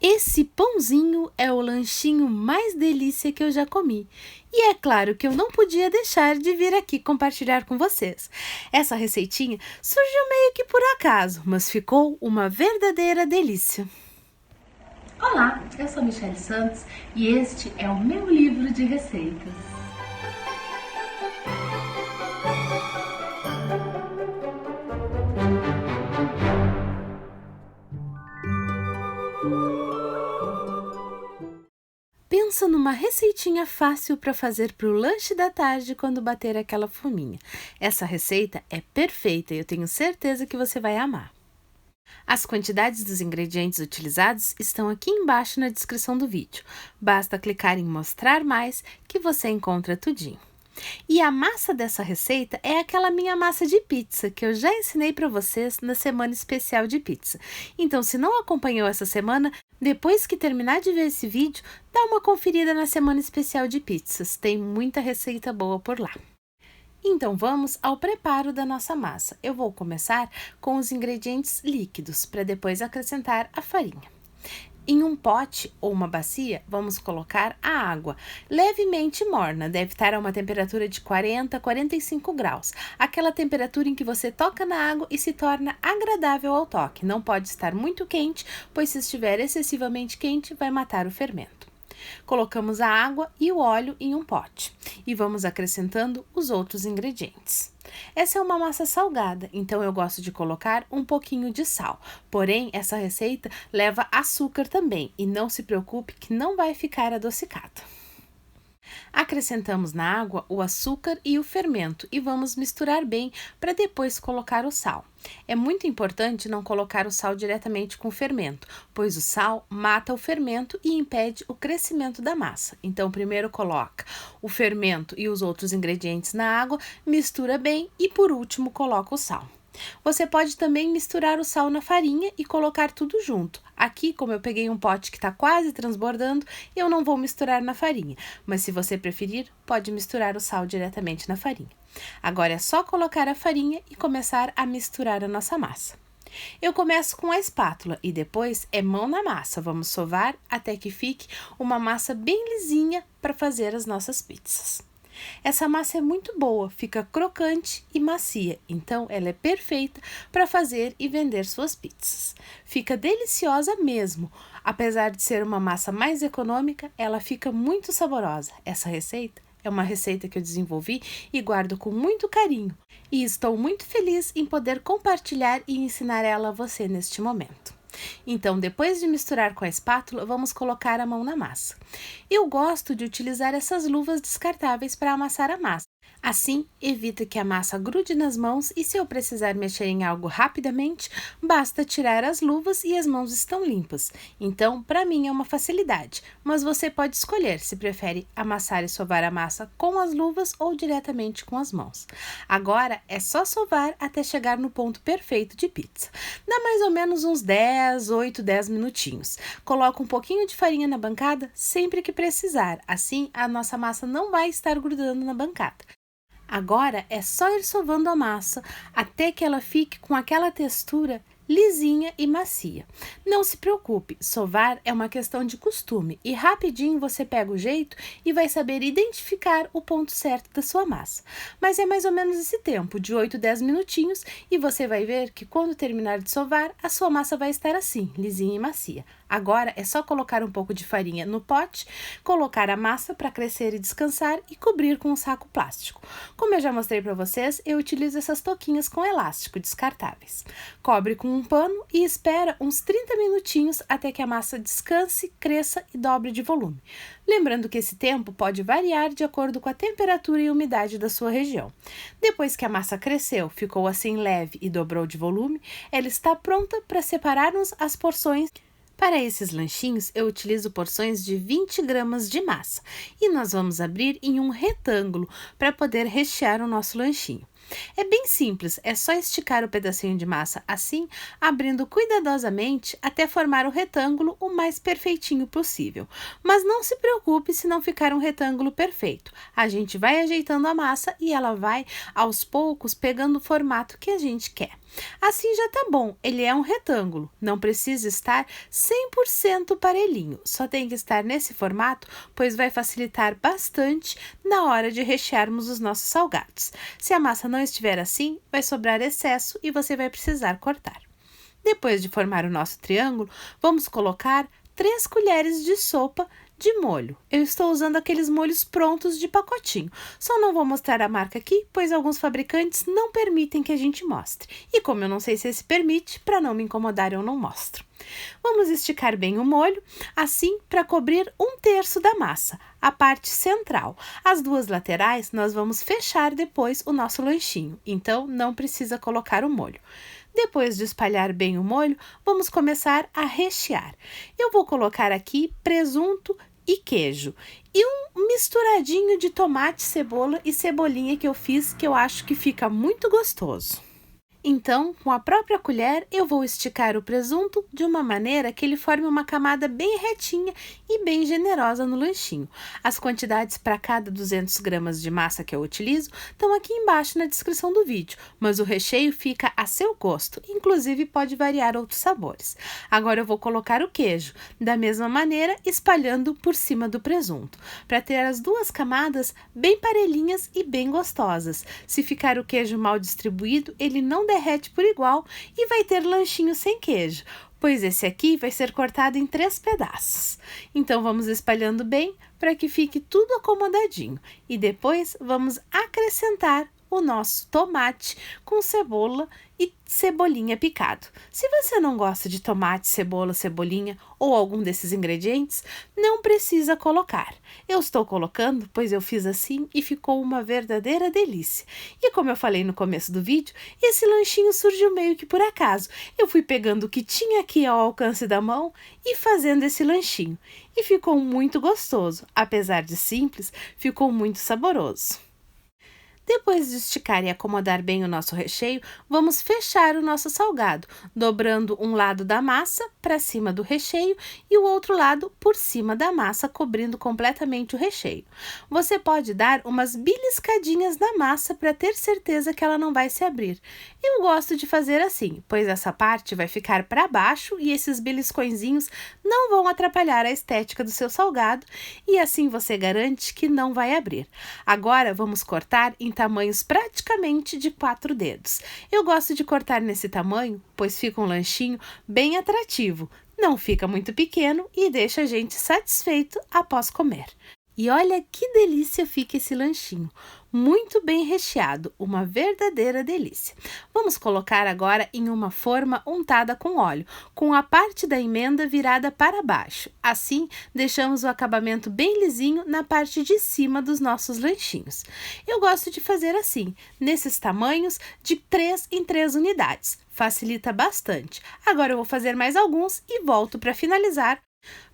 Esse pãozinho é o lanchinho mais delícia que eu já comi. E é claro que eu não podia deixar de vir aqui compartilhar com vocês. Essa receitinha surgiu meio que por acaso, mas ficou uma verdadeira delícia. Olá, eu sou Michele Santos e este é o meu livro de receitas. Pensa numa receitinha fácil para fazer para o lanche da tarde quando bater aquela fominha. Essa receita é perfeita e eu tenho certeza que você vai amar. As quantidades dos ingredientes utilizados estão aqui embaixo na descrição do vídeo. Basta clicar em mostrar mais que você encontra tudinho. E a massa dessa receita é aquela minha massa de pizza que eu já ensinei para vocês na semana especial de pizza. Então, se não acompanhou essa semana, depois que terminar de ver esse vídeo, dá uma conferida na semana especial de pizzas. Tem muita receita boa por lá. Então, vamos ao preparo da nossa massa. Eu vou começar com os ingredientes líquidos, para depois acrescentar a farinha. Em um pote ou uma bacia, vamos colocar a água, levemente morna, deve estar a uma temperatura de 40 a 45 graus. Aquela temperatura em que você toca na água e se torna agradável ao toque. Não pode estar muito quente, pois se estiver excessivamente quente, vai matar o fermento. Colocamos a água e o óleo em um pote e vamos acrescentando os outros ingredientes. Essa é uma massa salgada, então eu gosto de colocar um pouquinho de sal. Porém, essa receita leva açúcar também e não se preocupe que não vai ficar adocicado. Acrescentamos na água o açúcar e o fermento e vamos misturar bem para depois colocar o sal. É muito importante não colocar o sal diretamente com o fermento, pois o sal mata o fermento e impede o crescimento da massa. Então, primeiro coloca o fermento e os outros ingredientes na água, mistura bem e por último coloca o sal. Você pode também misturar o sal na farinha e colocar tudo junto. Aqui, como eu peguei um pote que está quase transbordando, eu não vou misturar na farinha, mas se você preferir, pode misturar o sal diretamente na farinha. Agora é só colocar a farinha e começar a misturar a nossa massa. Eu começo com a espátula e depois é mão na massa. Vamos sovar até que fique uma massa bem lisinha para fazer as nossas pizzas. Essa massa é muito boa, fica crocante e macia, então ela é perfeita para fazer e vender suas pizzas. Fica deliciosa mesmo, apesar de ser uma massa mais econômica, ela fica muito saborosa. Essa receita é uma receita que eu desenvolvi e guardo com muito carinho, e estou muito feliz em poder compartilhar e ensinar ela a você neste momento. Então, depois de misturar com a espátula, vamos colocar a mão na massa. Eu gosto de utilizar essas luvas descartáveis para amassar a massa. Assim, evita que a massa grude nas mãos e se eu precisar mexer em algo rapidamente, basta tirar as luvas e as mãos estão limpas. Então, para mim é uma facilidade, mas você pode escolher se prefere amassar e sovar a massa com as luvas ou diretamente com as mãos. Agora, é só sovar até chegar no ponto perfeito de pizza. Dá mais ou menos uns 8, 10 minutinhos. Coloca um pouquinho de farinha na bancada sempre que precisar, assim a nossa massa não vai estar grudando na bancada. Agora é só ir sovando a massa até que ela fique com aquela textura lisinha e macia. Não se preocupe, sovar é uma questão de costume e rapidinho você pega o jeito e vai saber identificar o ponto certo da sua massa. Mas é mais ou menos esse tempo, de 8 a 10 minutinhos, e você vai ver que quando terminar de sovar, a sua massa vai estar assim, lisinha e macia. Agora é só colocar um pouco de farinha no pote, colocar a massa para crescer e descansar e cobrir com um saco plástico. Como eu já mostrei para vocês, eu utilizo essas touquinhas com elástico descartáveis. Cobre com um pano e espera uns 30 minutinhos até que a massa descanse, cresça e dobre de volume. Lembrando que esse tempo pode variar de acordo com a temperatura e umidade da sua região. Depois que a massa cresceu, ficou assim leve e dobrou de volume, ela está pronta para separarmos as porções. Para esses lanchinhos, eu utilizo porções de 20 gramas de massa e nós vamos abrir em um retângulo para poder rechear o nosso lanchinho. É bem simples, é só esticar o pedacinho de massa assim, abrindo cuidadosamente até formar o retângulo o mais perfeitinho possível. Mas não se preocupe se não ficar um retângulo perfeito. A gente vai ajeitando a massa e ela vai, aos poucos, pegando o formato que a gente quer. Assim já tá bom, ele é um retângulo, não precisa estar 100% parelhinho, só tem que estar nesse formato, pois vai facilitar bastante na hora de rechearmos os nossos salgados. Se a massa não estiver assim, vai sobrar excesso e você vai precisar cortar. Depois de formar o nosso triângulo, vamos colocar 3 colheres de sopa de molho. Eu estou usando aqueles molhos prontos de pacotinho. Só não vou mostrar a marca aqui, pois alguns fabricantes não permitem que a gente mostre. E como eu não sei se esse permite, para não me incomodar eu não mostro. Vamos esticar bem o molho, assim para cobrir 1/3 da massa, a parte central. As 2 laterais nós vamos fechar depois o nosso lanchinho, então não precisa colocar o molho. Depois de espalhar bem o molho, vamos começar a rechear. Eu vou colocar aqui presunto e queijo e um misturadinho de tomate, cebola e cebolinha que eu fiz, que eu acho que fica muito gostoso. Então, com a própria colher, eu vou esticar o presunto de uma maneira que ele forme uma camada bem retinha e bem generosa no lanchinho. As quantidades para cada 200 gramas de massa que eu utilizo estão aqui embaixo na descrição do vídeo, mas o recheio fica a seu gosto, inclusive pode variar outros sabores. Agora eu vou colocar o queijo, da mesma maneira espalhando por cima do presunto, para ter as 2 camadas bem parelhinhas e bem gostosas. Se ficar o queijo mal distribuído, ele não derrete por igual e vai ter lanchinho sem queijo, pois esse aqui vai ser cortado em 3 pedaços. Então vamos espalhando bem para que fique tudo acomodadinho e depois vamos acrescentar o nosso tomate com cebola e cebolinha picado. Se você não gosta de tomate, cebola, cebolinha ou algum desses ingredientes, não precisa colocar. Eu estou colocando, pois eu fiz assim e ficou uma verdadeira delícia. E como eu falei no começo do vídeo, esse lanchinho surgiu meio que por acaso. Eu fui pegando o que tinha aqui ao alcance da mão e fazendo esse lanchinho. E ficou muito gostoso. Apesar de simples, ficou muito saboroso. Depois de esticar e acomodar bem o nosso recheio, vamos fechar o nosso salgado, dobrando um lado da massa para cima do recheio e o outro lado por cima da massa, cobrindo completamente o recheio. Você pode dar umas beliscadinhas na massa para ter certeza que ela não vai se abrir. Eu gosto de fazer assim, pois essa parte vai ficar para baixo e esses beliscõezinhos não vão atrapalhar a estética do seu salgado e assim você garante que não vai abrir. Agora vamos cortar em tamanhos praticamente de 4 dedos. Eu gosto de cortar nesse tamanho, pois fica um lanchinho bem atrativo. Não fica muito pequeno e deixa a gente satisfeito após comer. E olha que delícia fica esse lanchinho, muito bem recheado, uma verdadeira delícia. Vamos colocar agora em uma forma untada com óleo, com a parte da emenda virada para baixo. Assim, deixamos o acabamento bem lisinho na parte de cima dos nossos lanchinhos. Eu gosto de fazer assim, nesses tamanhos de 3 em 3 unidades. Facilita bastante. Agora eu vou fazer mais alguns e volto para finalizar.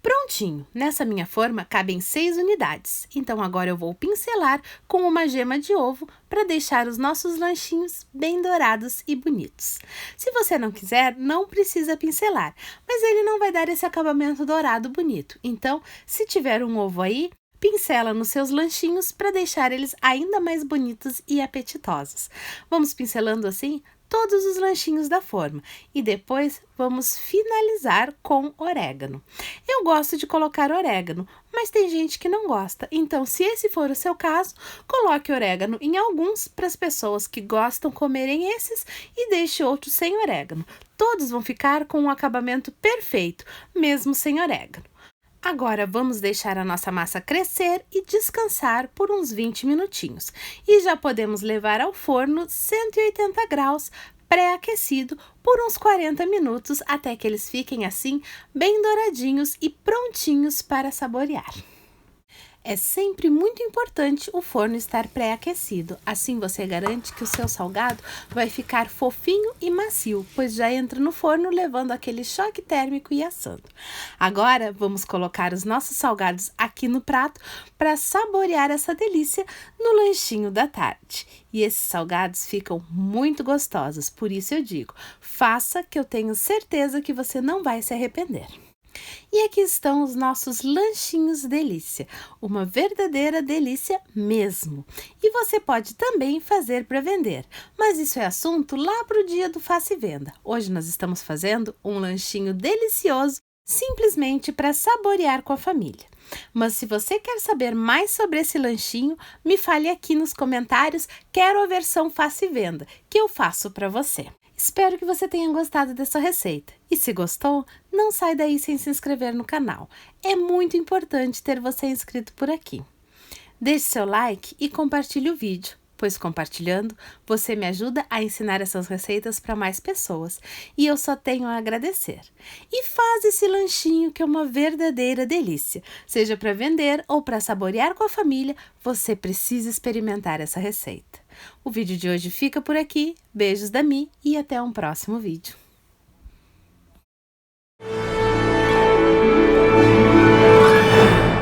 Prontinho! Nessa minha forma cabem 6 unidades, então agora eu vou pincelar com uma gema de ovo para deixar os nossos lanchinhos bem dourados e bonitos. Se você não quiser, não precisa pincelar, mas ele não vai dar esse acabamento dourado bonito, então se tiver um ovo aí, pincela nos seus lanchinhos para deixar eles ainda mais bonitos e apetitosos. Vamos pincelando assim todos os lanchinhos da forma e depois vamos finalizar com orégano. Eu gosto de colocar orégano, mas tem gente que não gosta, então se esse for o seu caso, coloque orégano em alguns para as pessoas que gostam comerem esses e deixe outros sem orégano. Todos vão ficar com um acabamento perfeito, mesmo sem orégano. Agora vamos deixar a nossa massa crescer e descansar por uns 20 minutinhos. E já podemos levar ao forno 180 graus pré-aquecido por uns 40 minutos até que eles fiquem assim bem douradinhos e prontinhos para saborear. É sempre muito importante o forno estar pré-aquecido, assim você garante que o seu salgado vai ficar fofinho e macio, pois já entra no forno levando aquele choque térmico e assando. Agora vamos colocar os nossos salgados aqui no prato para saborear essa delícia no lanchinho da tarde. E esses salgados ficam muito gostosos, por isso eu digo, faça que eu tenho certeza que você não vai se arrepender. E aqui estão os nossos lanchinhos delícia, uma verdadeira delícia mesmo. E você pode também fazer para vender, mas isso é assunto lá para o dia do Faça e Venda. Hoje nós estamos fazendo um lanchinho delicioso, simplesmente para saborear com a família. Mas se você quer saber mais sobre esse lanchinho, me fale aqui nos comentários, quero a versão Faça e Venda, que eu faço para você. Espero que você tenha gostado dessa receita. E se gostou, não sai daí sem se inscrever no canal. É muito importante ter você inscrito por aqui. Deixe seu like e compartilhe o vídeo, pois compartilhando, você me ajuda a ensinar essas receitas para mais pessoas. E eu só tenho a agradecer. E faz esse lanchinho que é uma verdadeira delícia. Seja para vender ou para saborear com a família, você precisa experimentar essa receita. O vídeo de hoje fica por aqui. Beijos da Mi e até um próximo vídeo.